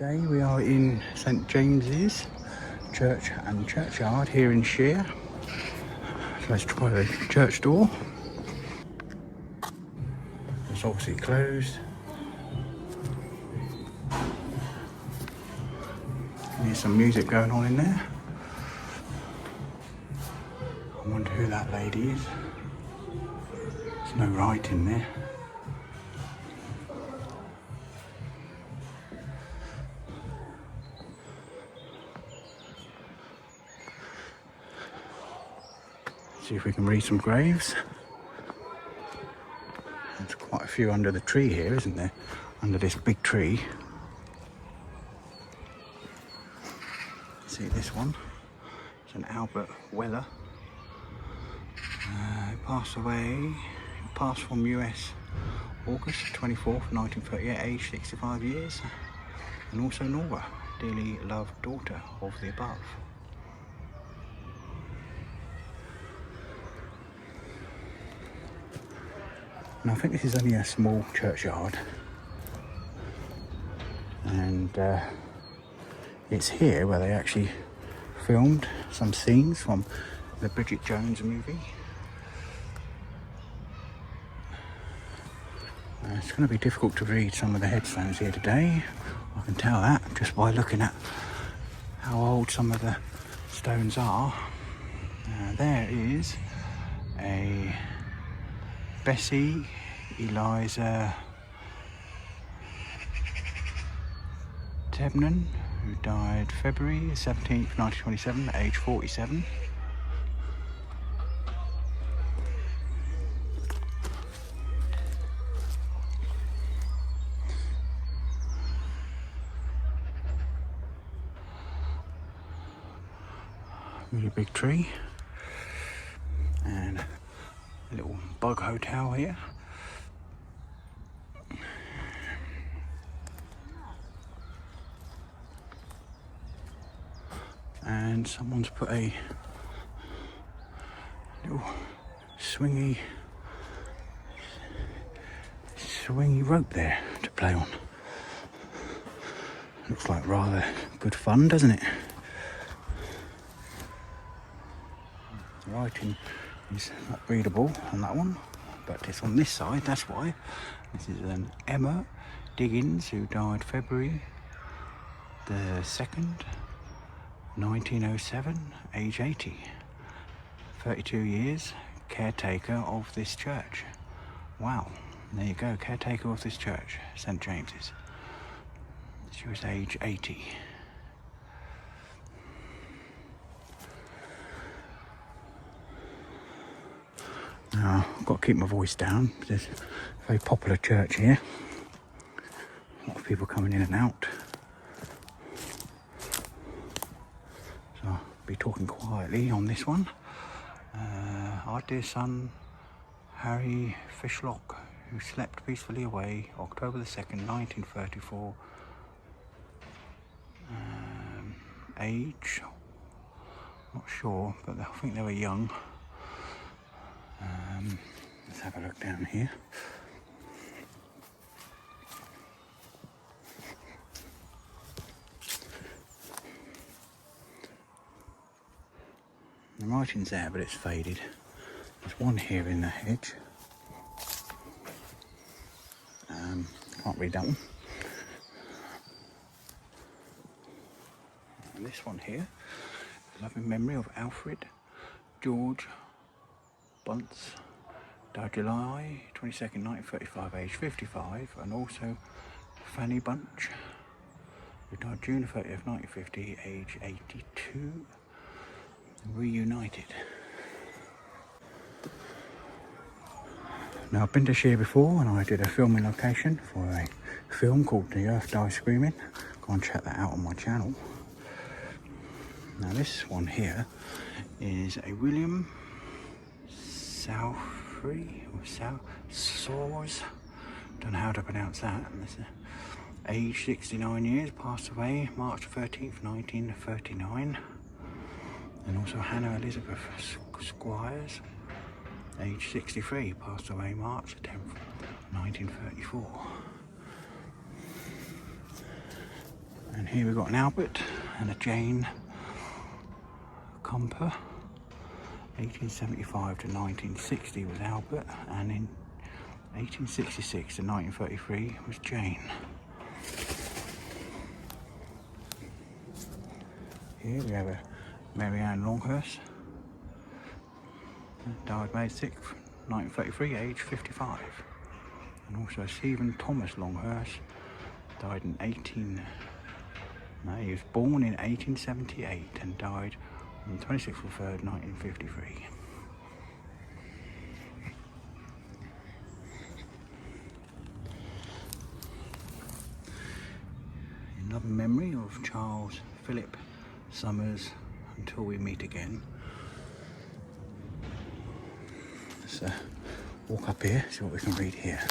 Today we are in St James's Church and Churchyard here in Shere. So let's try the church door. It's obviously closed. There's some music going on in there. I wonder who that lady is. There's no writing there. See if we can read some graves. There's quite a few under the tree here, isn't there? Under this big tree. See this one? It's an Albert Weller. He passed away. He passed from US August 24th, 1938, aged 65 years. And also Nora, dearly loved daughter of the above. And I think this is only a small churchyard, and it's here where they actually filmed some scenes from the Bridget Jones movie. It's going to be difficult to read some of the headstones here today. I can tell that just by looking at how old some of the stones are. There is a Bessie Eliza Tebnan, who died February 17th, 1927, at age 47. Really big tree. And a little bug hotel here. And someone's put a little swingy rope there to play on. Looks like rather good fun, doesn't it? The writing is not readable on that one, but it's on this side, that's why. This is an Emma Diggins, who died February the 2nd, 1907, age 80. 32 years, caretaker of this church. Wow, there you go, caretaker of this church, St James's. She was age 80. Now, I've got to keep my voice down. There's a very popular church here. A lot of people coming in and out. So I'll be talking quietly on this one. Our dear son, Harry Fishlock, who slept peacefully away October the 2nd, 1934. Age, not sure, but I think they were young. Let's have a look down here. The writing's there, but it's faded. There's one here in the hedge. Can't read that one. And this one here, loving memory of Alfred George Bunce, died July 22nd, 1935, age 55, and also Fanny Bunch, who died June 30th, 1950, age 82, reunited. Now, I've been to Shere before, and I did a filming location for a film called The Earth Dies Screaming. Go and check that out on my channel. Now, this one here is a William Sours, don't know how to pronounce that. Age 69 years, passed away March 13th, 1939. And also Hannah Elizabeth Squires, age 63, passed away March 10th, 1934. And here we've got an Albert and a Jane Comper. 1875 to 1960 was Albert, and in 1866 to 1933 was Jane. Here we have a Mary Ann Longhurst, died May 6th, 1933, age 55. And also Stephen Thomas Longhurst, died in he was born in 1878 and died on the 26th of the 3rd, 1953. In loving memory of Charles Philip Summers, until we meet again. Let's walk up here, see what we can read here.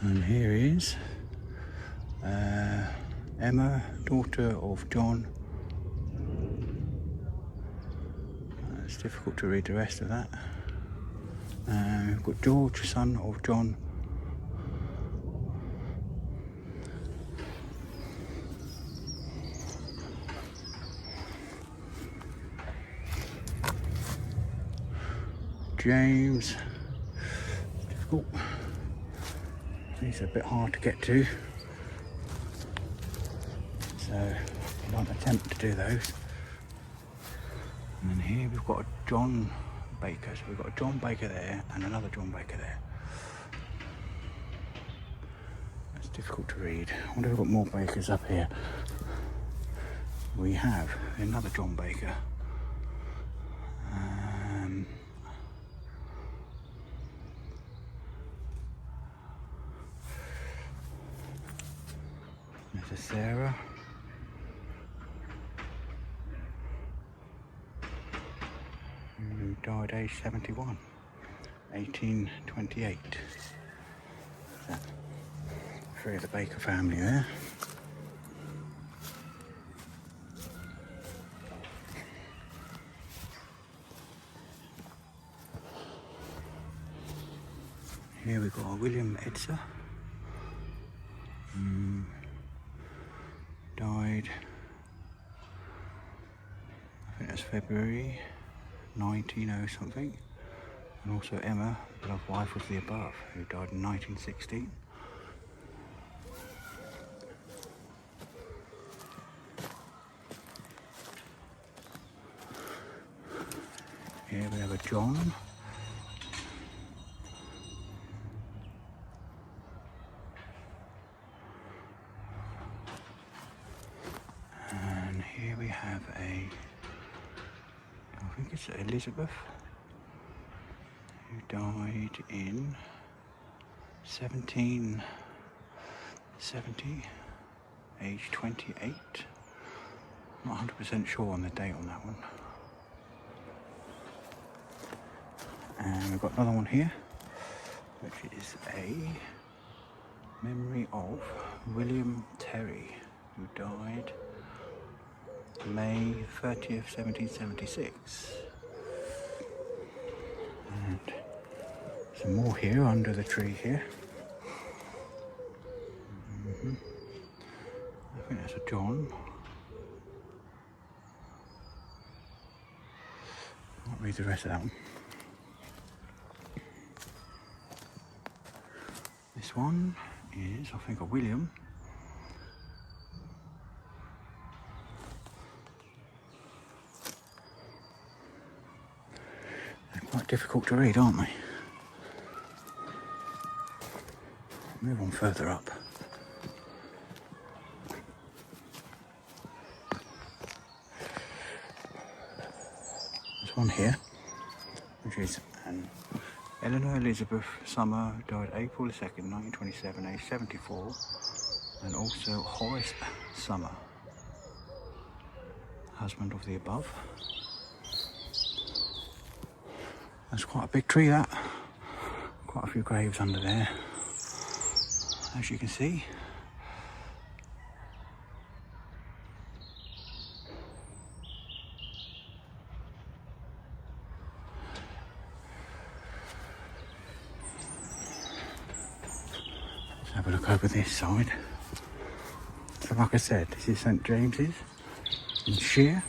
And here is Emma, daughter of John. It's difficult to read the rest of that. We've got George, son of John. James. Difficult. These are a bit hard to get to, so I won't attempt to do those. And then here we've got a John Baker, so we've got a John Baker there and another John Baker there. That's difficult to read. I wonder if we've got more Bakers up here. We have another John Baker. There's a Sarah. Who died age 71, 1828. So, three of the Baker family there. Here we've got William Edser. Died, I think that's February 1900 something. And also Emma, beloved wife of the above, who died in 1916. Here we have a John. And here we have I think it's Elizabeth, who died in 1770, age 28. Not 100% sure on the date on that one. And we've got another one here, which is a memory of William Terry, who died May 30th, 1776. And some more here under the tree here. I think that's a John. I'll read the rest of that one. This one is, I think, a William. They're quite difficult to read, aren't they? Move on further up. There's one here, which is an Eleanor Elizabeth Summer, died April 2nd, 1927, age 74, and also Horace Summer, husband of the above. That's quite a big tree, that. Quite a few graves under there, as you can see. have a look over this side. So like I said, this is St James's in Shere,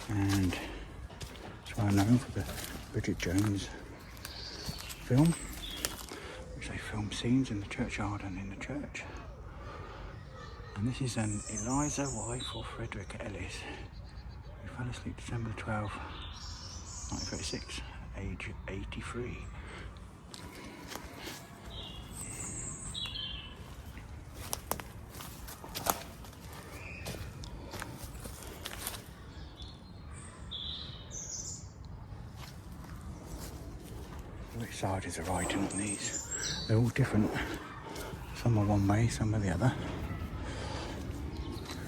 and it's well known for the Bridget Jones film, which they film scenes in the churchyard and in the church. And this is an Eliza, wife of Frederick Ellis, who fell asleep December 12, 1936, age 83. Which side is the writing on these? They're all different. Some are one way, some are the other.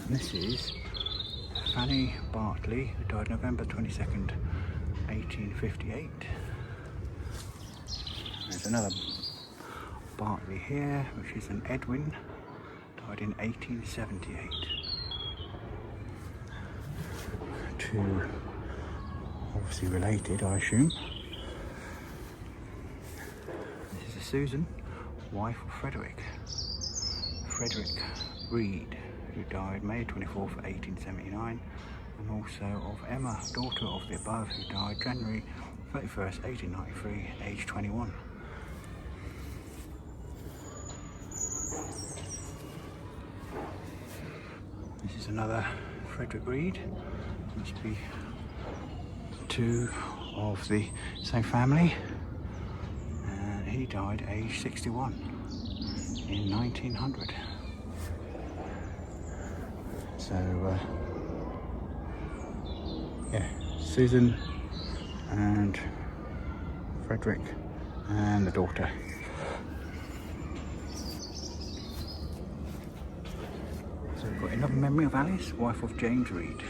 And this is Fanny Bartley, who died November 22nd, 1858. There's another Bartley here, which is an Edwin, died in 1878. Two obviously related, I assume. This is a Susan, wife of Frederick Reed, who died May 24th, 1879, and also of Emma, daughter of the above, who died January 31st, 1893, age 21. This is another Frederick Reed. Must be two of the same family, and he died age 61 in 1900. So yeah, Susan and Frederick and the daughter. So we've got another memory of Alice, wife of James Reed.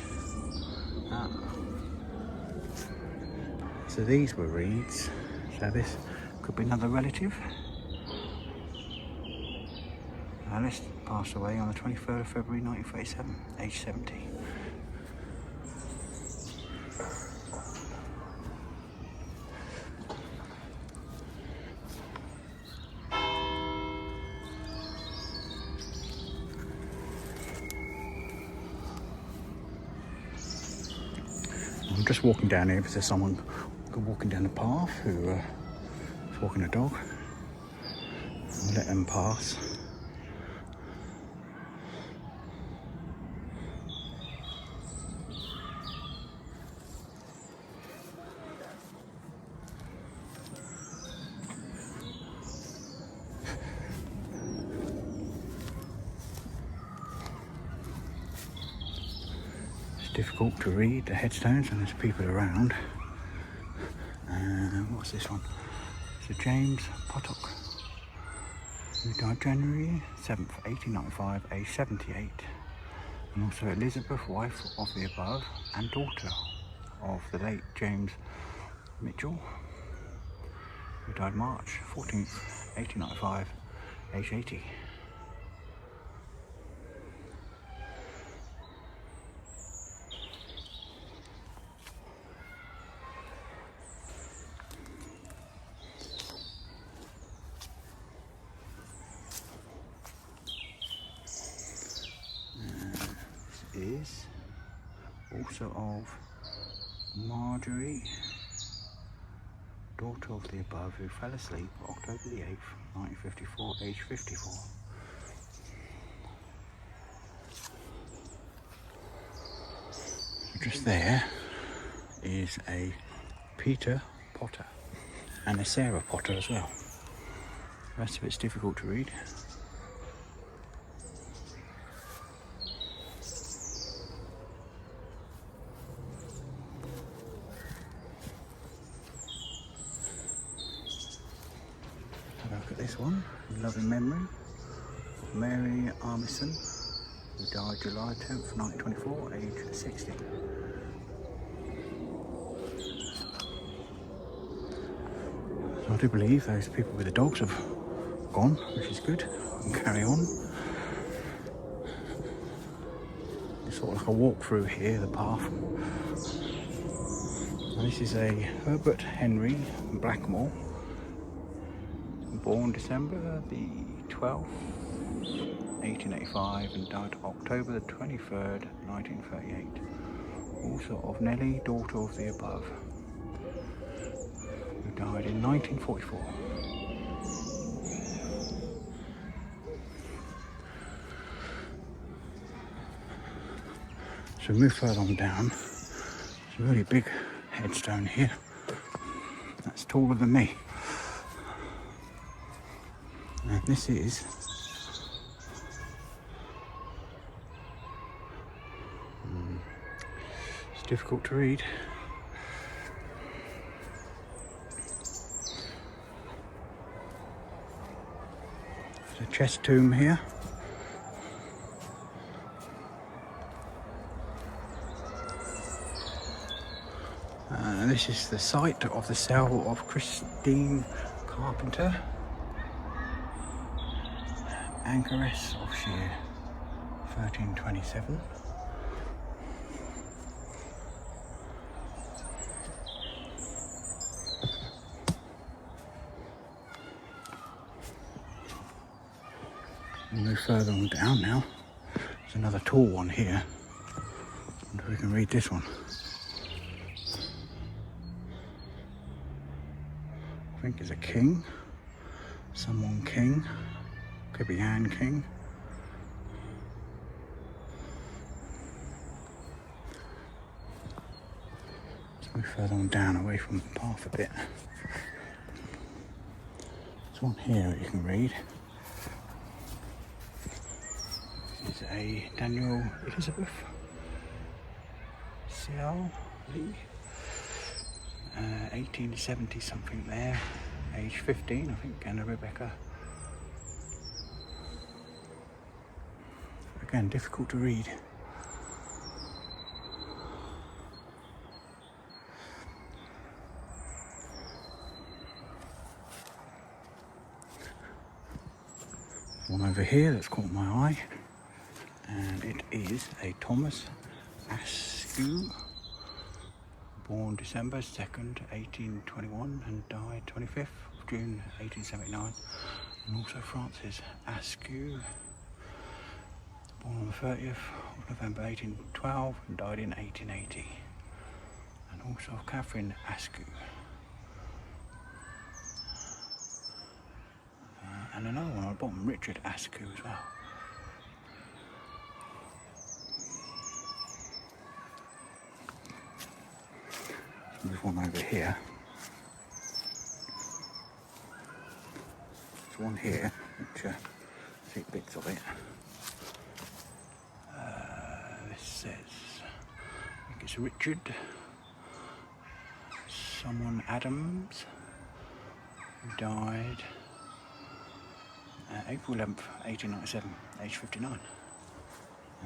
So these were Reeds, so this could be another relative. Alice passed away on the 23rd of February 1937, age 70. I'm just walking down here because there's someone walking down the path who is walking a dog. I'll let them pass. Difficult to read the headstones and there's people around. What's this one? So James Pottock, who died January 7th, 1895, age 78. And also Elizabeth, wife of the above and daughter of the late James Mitchell, who died March 14th, 1895, age 80. Is also of Marjorie, daughter of the above, who fell asleep October the 8th, 1954, age 54. Just there is a Peter Potter and a Sarah Potter as well. The rest of it's difficult to read. Look at this one, in loving memory of Mary Armisen, who died July 10th, 1924, age 60. So I do believe those people with the dogs have gone, which is good, and carry on. It's sort of like a walk through here, the path. And this is a Herbert Henry Blackmore, born December the 12th, 1885, and died October the 23rd, 1938. Also of Nellie, daughter of the above, who died in 1944. So we move further on down. There's a really big headstone here. That's taller than me. And this is it's difficult to read. There's a chest tomb here. This is the site of the cell of Christine Carpenter, Anchoress of Shere, 1327. We'll move further on down now. There's another tall one here. I wonder if we can read this one. I think it's a king, someone king, could be Anne King. Let's move further on down away from the path a bit. There's one here that you can read. This is a Daniel Elizabeth C.L. Lee. 1870 something there, age 15 I think, and a Rebecca. Again, difficult to read. One over here that's caught my eye, and it is a Thomas Askew, born December 2nd, 1821, and died 25th of June 1879. And also Francis Askew, born on the 30th of November 1812 and died in 1880. And also Catherine Askew. And another one on the bottom, Richard Askew as well. There's one over here. There's one here, which I see bits of it. This says, I think it's Richard, someone Adams, who died April 11th, 1897, age 59. And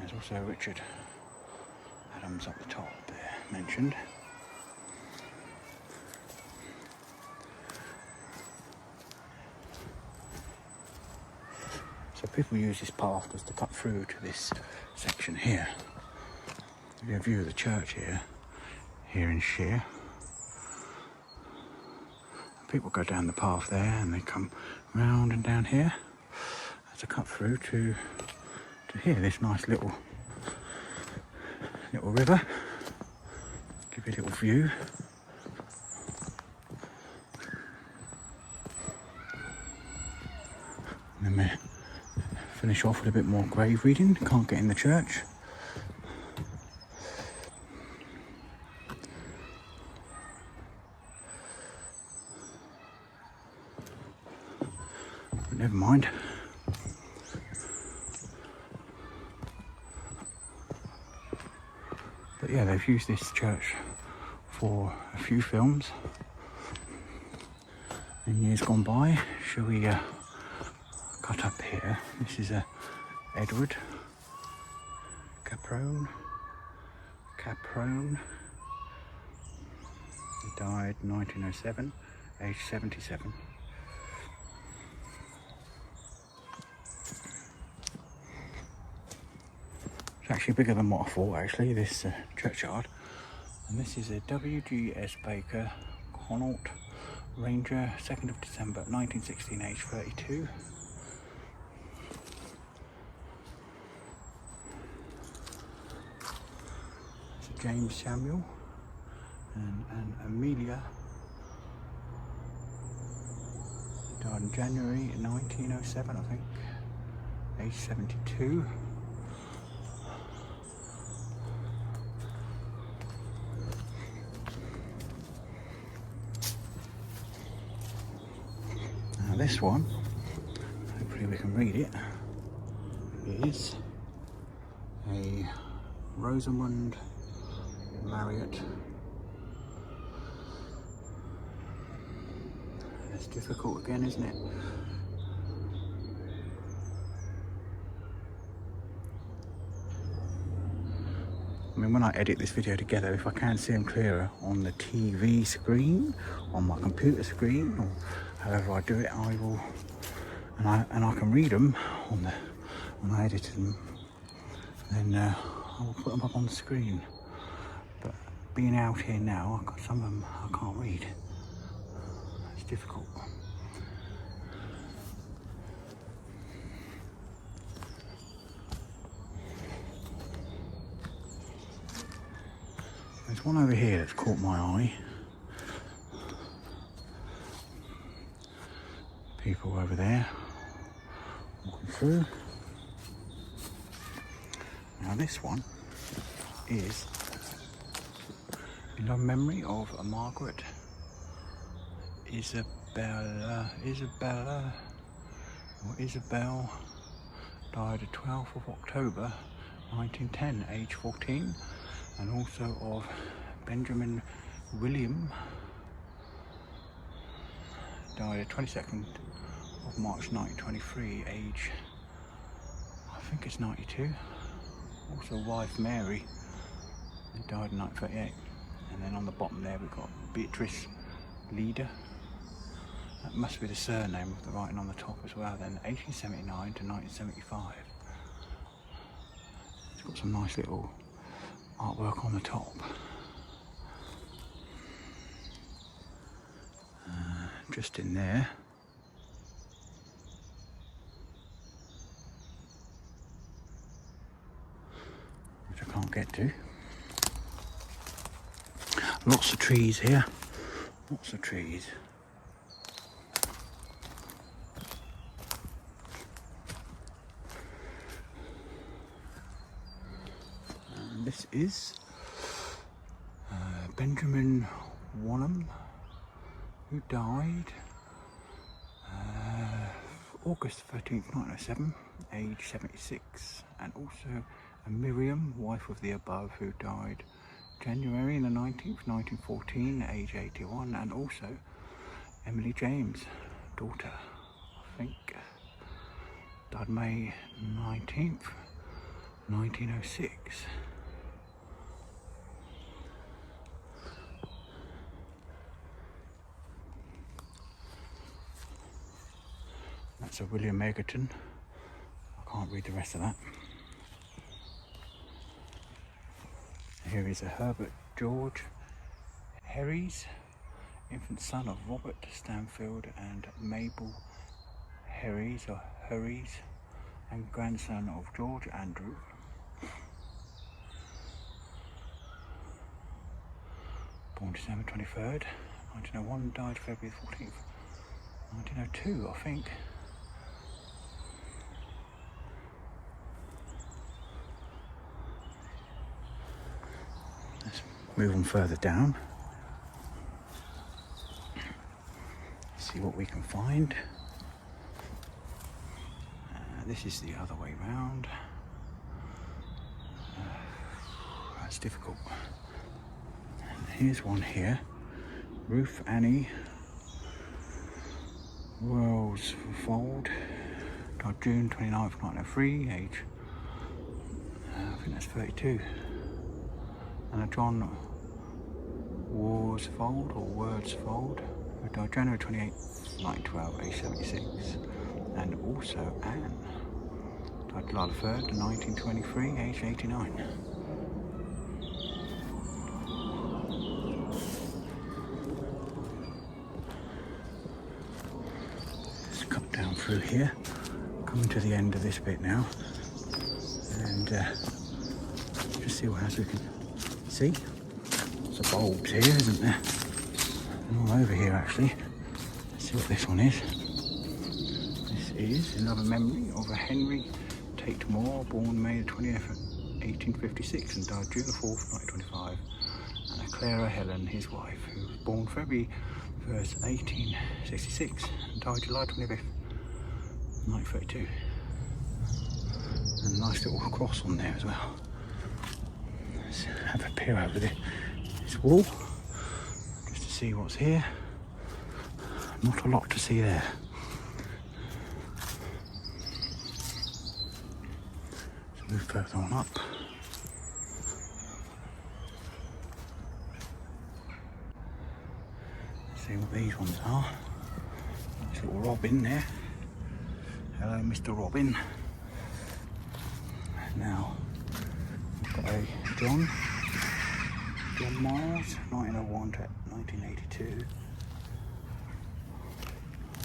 there's also Richard Adams up the top there, mentioned. So people use this path just to cut through to this section here. You get a view of the church here in Shere. People go down the path there and they come round and down here as a cut through to here, this nice little river. Give you a little view. And then we finish off with a bit more grave reading. Can't get in the church. But never mind. But yeah, they've used this church for a few films in years gone by. Shall we cut up here? This is Edward Caprone. He died 1907, age 77. It's actually bigger than what I thought, actually, this churchyard. And this is a W.G.S. Baker Connaught Ranger, 2nd of December 1916, age 32. It's James Samuel and Amelia. Died in January 1907, I think, age 72. Now this one, hopefully we can read it, is a Rosamund Marriott. It's difficult again, isn't it? I mean, when I edit this video together, if I can see them clearer on the TV screen, on my computer screen, or however I do it, I will, and I can read them on the when I edit them, then I will put them up on the screen. But being out here now, some of them I can't read. It's difficult. There's one over here that's caught my eye. People over there walking through. Now this one is in memory of a Margaret Isabel, died the 12th of October 1910, age 14, and also of Benjamin William, died the 22nd of March 1923, age, I think it's 92. Also wife Mary, who died in 1938. And then on the bottom there we've got Beatrice Leader. That must be the surname of the writing on the top as well then, 1879 to 1975. It's got some nice little artwork on the top. Just in there. Which I can't get to. Lots of trees here. Lots of trees. And this is Benjamin Wanham, who died August 13th, 1907, age 76, and also a Miriam, wife of the above, who died January the 19th, 1914, age 81, and also Emily James, daughter, I think, died May 19th, 1906. That's a William Egerton. I can't read the rest of that. Here is a Herbert George Herries, infant son of Robert Stanfield and Mabel Herries, or Herries, and grandson of George Andrew. Born December 23rd, 1901, died February 14th, 1902, I think. Let's move on further down. See what we can find. This is the other way round. That's difficult. And here's one here. Ruth Annie Worsfold, died June 29th, 1903, age, I think that's 32. And a John Worsfold, who died January 28th, 1912, age 76. And also Anne, died July 3rd, 1923, age 89. down through here. Coming to the end of this bit now. And just see what else we can see. Lots of bulbs here, isn't there? And all over here actually. Let's see what this one is. This is another memory of a Henry Tate Moore, born May the 20th, 1856 and died June the 4th, 1925. And a Clara Helen, his wife, who was born February 1st, 1866 and died July 25th, 1932. And a nice little cross on there as well. Let's have a peer over this wall just to see what's here. Not a lot to see there. Let's move further on up. Let's see what these ones are. Nice little robin there. Hello, Mr. Robin. Now, we've got a John Miles, 1901 to 1982.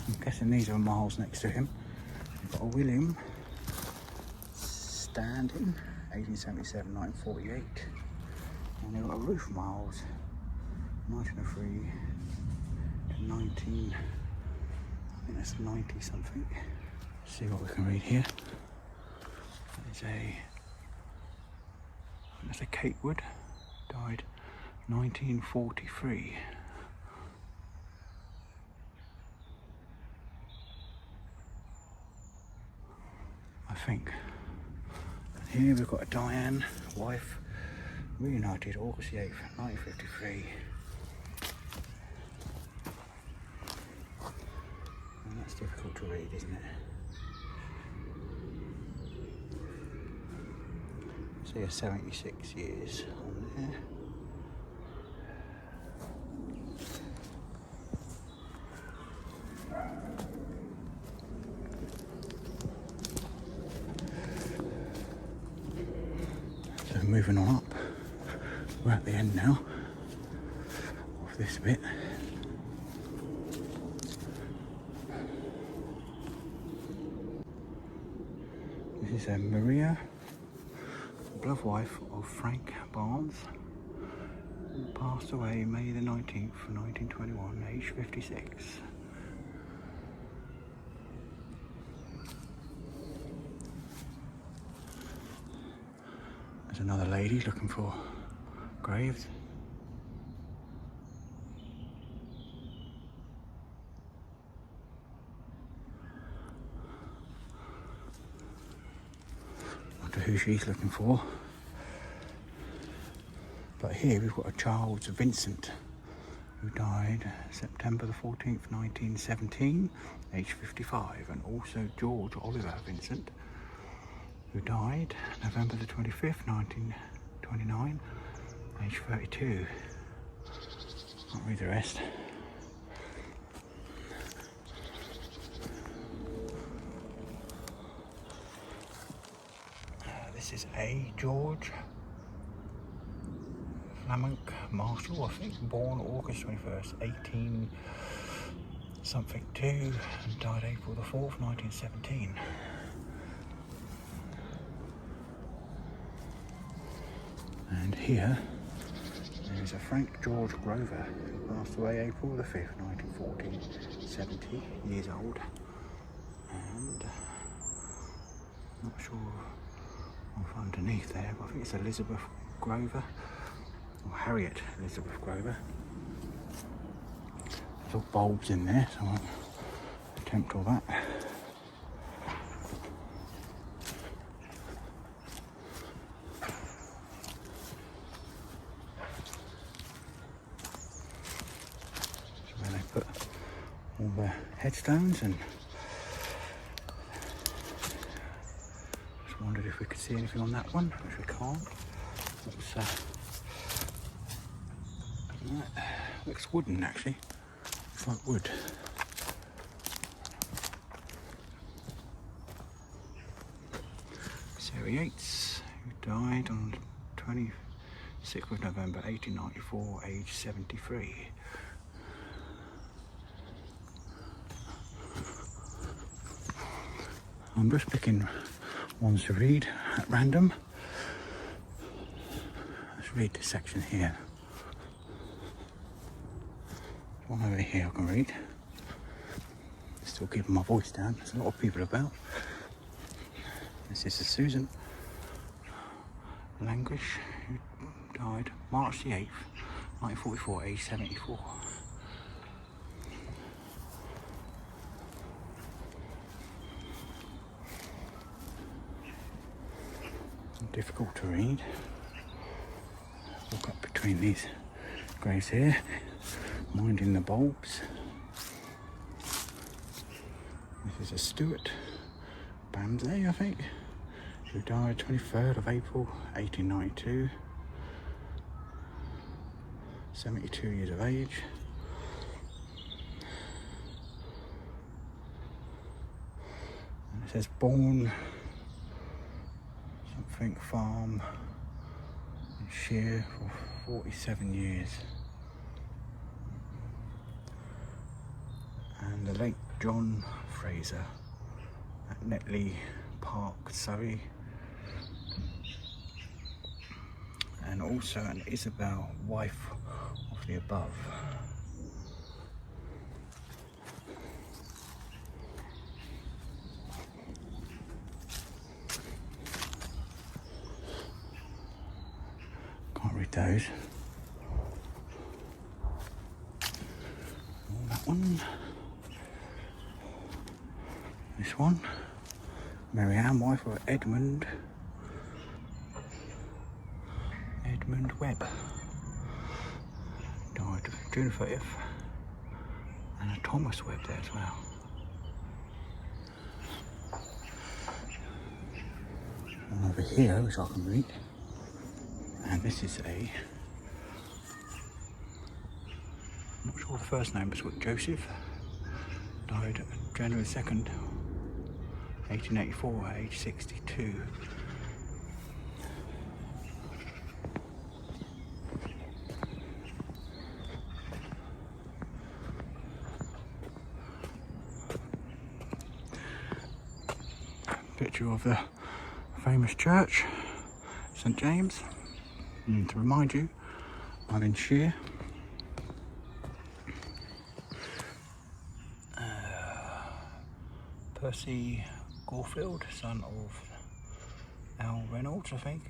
I'm guessing these are Miles next to him. We've got a William Standing, 1877, 1948. And we've got a Ruth Miles, 1903 to 19, I think that's 90 something. Let's see what we can read here. That's a Capewood, died 1943. I think. And here we've got a Diane, wife, reunited August the 8th, 1953. And that's difficult to read, isn't it? See a 76 years on there. So moving on up, we're at the end now of this bit. This is a Maria, beloved wife of Frank Barnes, who passed away May the 19th, 1921, age 56. There's another lady looking for graves. Who she's looking for. But here we've got a Charles Vincent who died September the 14th, 1917, age 55, and also George Oliver Vincent who died November the 25th, 1929, age 32. Can't read the rest. This is a George Flammonk Marshall, I think, born August 21st, 18 something 2, and died April the 4th, 1917. And here there's a Frank George Grover who passed away April the 5th, 1914, 70 years old. And not sure off underneath there, but I think it's Elizabeth Grover, or Harriet Elizabeth Grover. There's all bulbs in there, so I won't attempt all that. So where they put all the headstones, and wondered if we could see anything on that one, which we can't. Looks wooden actually. Looks like wood. Sarah Yates, who died on 26th of November 1894, age 73. I'm just picking ones to read at random. Let's read this section here. There's one over here I can read. Still keeping my voice down, there's a lot of people about. This is Susan Languish, who died March the 8th, 1944, aged 74. Difficult to read. Walk up between these graves here, minding the bulbs. This is a Stuart Bamsey, I think, who died 23rd of April 1892, 72 years of age. And it says born something farm in Shere for 47 years. And the late John Fraser at Netley Park, Surrey. And also an Isabel, wife of the above. Can't read those. Oh, that one. This one. Mary Ann, wife of Edmund Webb. Died June 30th. And a Thomas Webb there as well. One over here, which I can read. And this is I'm not sure the first name, but Joseph. Died January 2nd, 1884, age 62. Picture of the famous church, St James. And to remind you, I'm in Shere. Percy Gorfield, son of Al Reynolds, I think.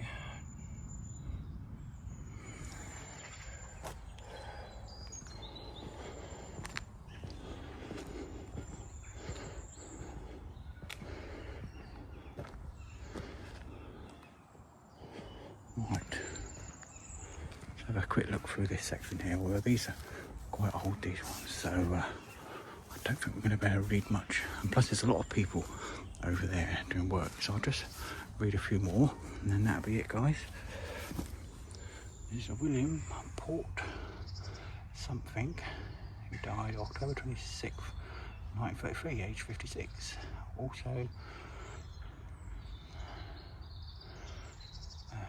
Right, let's have a quick look through this section here. Well, these are quite old, these ones, so I don't think we're going to be able to read much. And plus there's a lot of people over there doing work, so I'll just read a few more and then that'll be it, guys. This is a William Port something who died October 26th, 1933, age 56. Also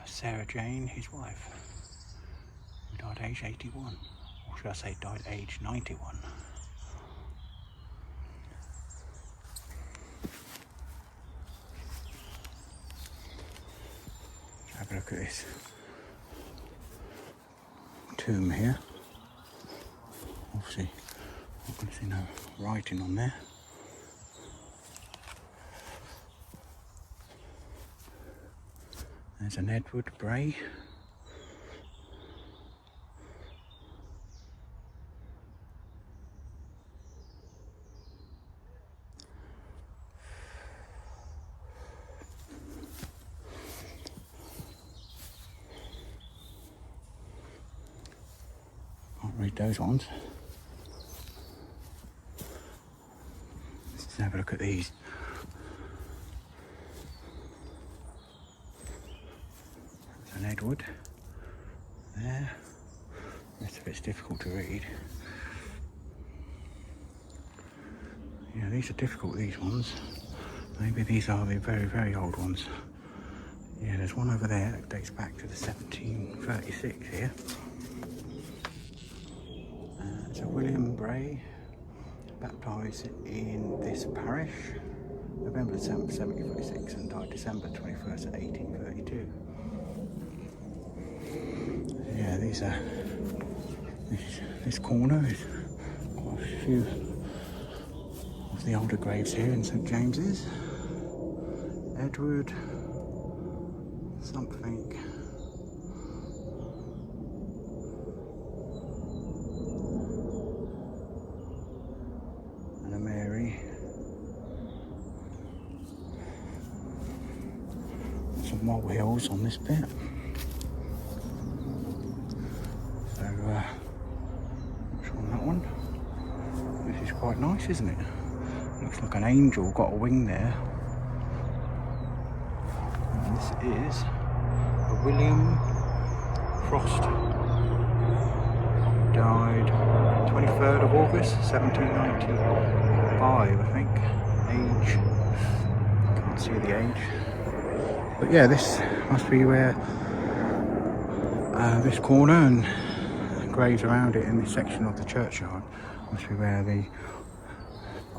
Sarah Jane, his wife, who died age 81, or should I say died age 91. Have a look at this tomb here. Obviously, I'm not going to see no writing on there. There's an Edward Bray. Can't read those ones. Let's have a look at these. There's an Edward there. That's a bit difficult to read. Yeah, these are difficult, these ones. Maybe these are the very, very old ones. Yeah, there's one over there that dates back to the 1736 here. It's a William Bray, baptised in this parish, November 7th, 1736, and died December 21st, 1832. Yeah, this corner is quite a few of the older graves here in St James's. Edward something. And a Mary. Some mole hills on this bit. So, on that one. This is quite nice, isn't it? Looks like an angel got a wing there. And this is a William Frost. Died 23rd of August 1795, I think. Age, can't see the age. But yeah, this must be where this corner and graves around it in this section of the churchyard must be where the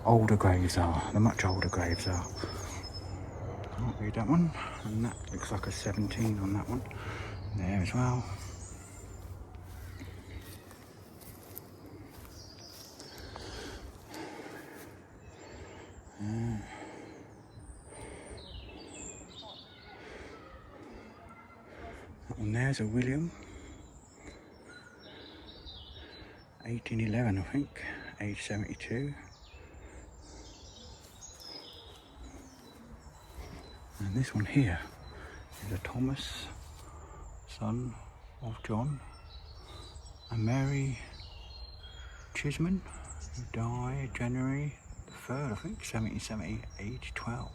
older graves are, the much older graves are. Can't read that one, and that looks like a 17 on that one there as well. That one there's a William, 1811 I think, age 72. And this one here is a Thomas, son of John, and Mary Chisman, who died January the 3rd, I think, 1770, age 12.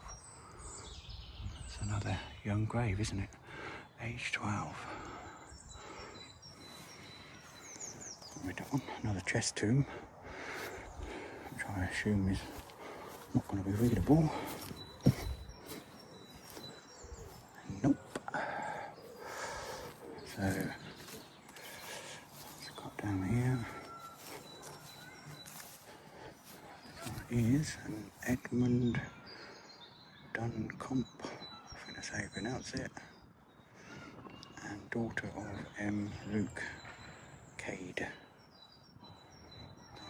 That's another young grave, isn't it? Age 12. Read that one, another chest tomb, which I assume is not going to be readable. Nope. So, let's cut down here. This one is an Edmund Duncombe, I think that's how you pronounce it, and daughter of M. Luke Cade.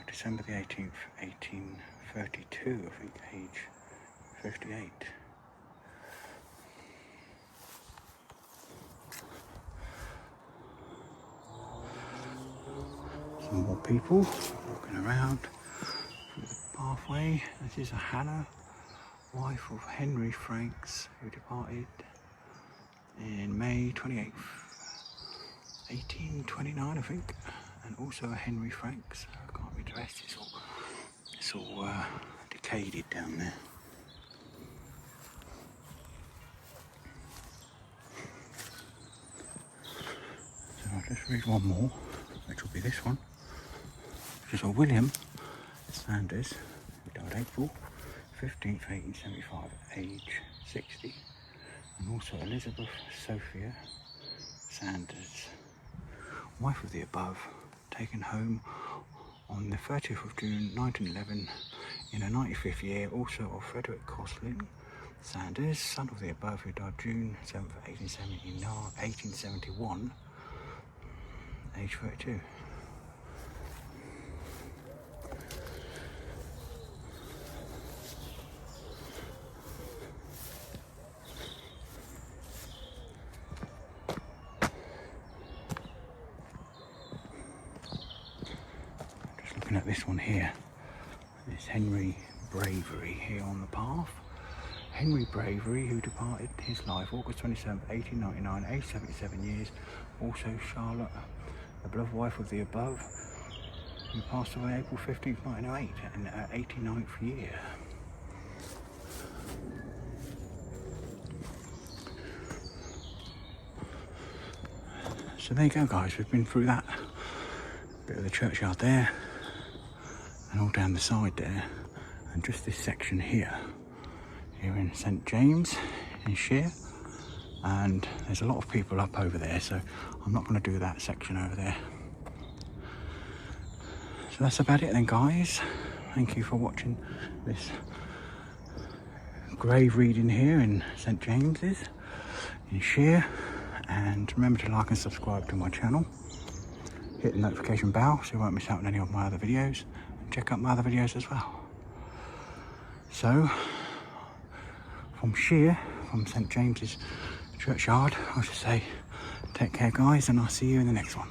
December the 18th, 1832, I think, age 58. Some more people walking around through the pathway. This is a Hannah, wife of Henry Franks, who departed in May 28th, 1829, I think, and also a Henry Franks. I can't read the rest. It's all decayed down there. So I'll just read one more, which will be this one. Which is a William Sanders, who died April 15th, 1875, age 60, and also Elizabeth Sophia Sanders, wife of the above, taken home on the 30th of June 1911 in her 95th year, also of Frederick Cosling Sanders, son of the above, who died June 7th, 1871, age 32. Looking at this one here, it's Henry Bravery here on the path. Henry Bravery, who departed his life August 27th, 1899, aged 77 years. Also Charlotte, the beloved wife of the above, who passed away April 15th, 1908, in her 89th year. So there you go, guys, we've been through that bit of the churchyard there, and all down the side there, and just this section here in St James in Shere, and there's a lot of people up over there, so I'm not going to do that section over there. So that's about it then, guys. Thank you for watching this grave reading here in St James's in Shere. And remember to like and subscribe to my channel. Hit the notification bell so you won't miss out on any of my other videos. And check out my other videos as well. So, from Shere, from St James's Churchyard, I should say, take care guys, and I'll see you in the next one.